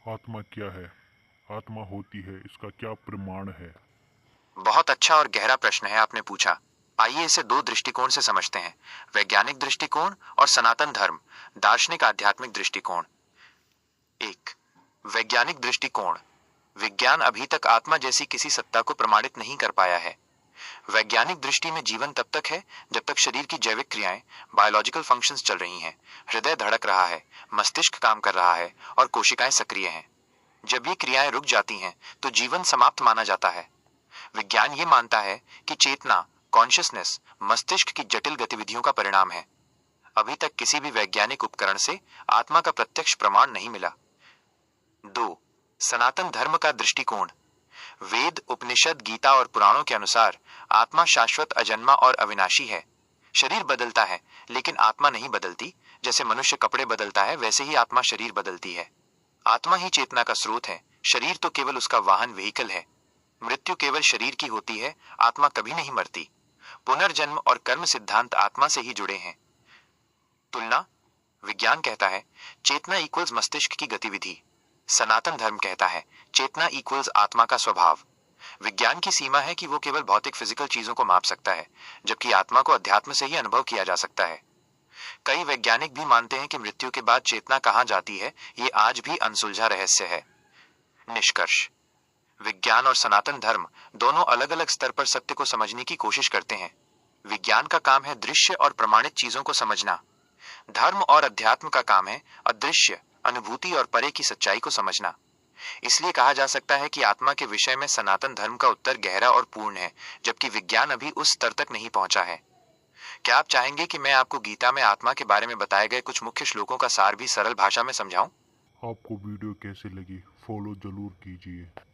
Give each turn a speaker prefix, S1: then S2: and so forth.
S1: आत्मा क्या है? आत्मा होती है, इसका क्या प्रमाण है?
S2: बहुत अच्छा और गहरा प्रश्न है आपने पूछा। आइए इसे दो दृष्टिकोण से समझते हैं। वैज्ञानिक दृष्टिकोण और सनातन धर्म, दार्शनिक आध्यात्मिक दृष्टिकोण। एक, वैज्ञानिक दृष्टिकोण। विज्ञान अभी तक आत्मा जैसी किसी सत्ता को प्रमाणित नहीं कर पाया है। वैज्ञानिक दृष्टि में जीवन तब तक है जब तक शरीर की जैविक क्रियाएं, बायोलॉजिकल फंक्शंस चल रही हैं, हृदय धड़क रहा है, मस्तिष्क काम कर रहा है और कोशिकाएं सक्रिय हैं। जब ये क्रियाएं रुक जाती हैं तो जीवन समाप्त माना जाता है। विज्ञान ये मानता है कि चेतना, कॉन्शियसनेस, मस्तिष्क की जटिल गतिविधियों का परिणाम है। अभी तक किसी भी वैज्ञानिक उपकरण से आत्मा का प्रत्यक्ष प्रमाण नहीं मिला। दो, सनातन धर्म का दृष्टिकोण। वेद, उपनिषद, गीता और पुराणों के अनुसार आत्मा शाश्वत, अजन्मा और अविनाशी है। शरीर बदलता है लेकिन आत्मा नहीं बदलती। जैसे मनुष्य कपड़े बदलता है वैसे ही आत्मा शरीर बदलती है। आत्मा ही चेतना का स्रोत है, शरीर तो केवल उसका वाहन, व्हीकल है। मृत्यु केवल शरीर की होती है, आत्मा कभी नहीं मरती। पुनर्जन्म और कर्म सिद्धांत आत्मा से ही जुड़े हैं। तुलना। विज्ञान कहता है चेतना इक्वल्स मस्तिष्क की गतिविधि। सनातन धर्म कहता है चेतना इक्वल्स आत्मा का स्वभाव। विज्ञान की सीमा है कि वो केवल भौतिक फिजिकल चीजों को माप सकता है, जबकि आत्मा को अध्यात्म से ही अनुभव किया जा सकता है। कई वैज्ञानिक भी मानते हैं कि मृत्यु के बाद चेतना कहाँ जाती है, ये आज भी अनसुलझा रहस्य है। निष्कर्ष। विज्ञान और सनातन धर्म दोनों अलग अलग स्तर पर सत्य को समझने की कोशिश करते हैं। विज्ञान का काम है दृश्य और प्रमाणित चीजों को समझना। धर्म और अध्यात्म का काम है अदृश्य, अनुभूति और परे की सच्चाई को समझना। इसलिए कहा जा सकता है कि आत्मा के विषय में सनातन धर्म का उत्तर गहरा और पूर्ण है, जबकि विज्ञान अभी उस स्तर तक नहीं पहुंचा है। क्या आप चाहेंगे कि मैं आपको गीता में आत्मा के बारे में बताए गए कुछ मुख्य श्लोकों का सार भी सरल भाषा में समझाऊं?
S1: आपको वीडियो कैसे लगी? फॉलो जरूर कीजिए।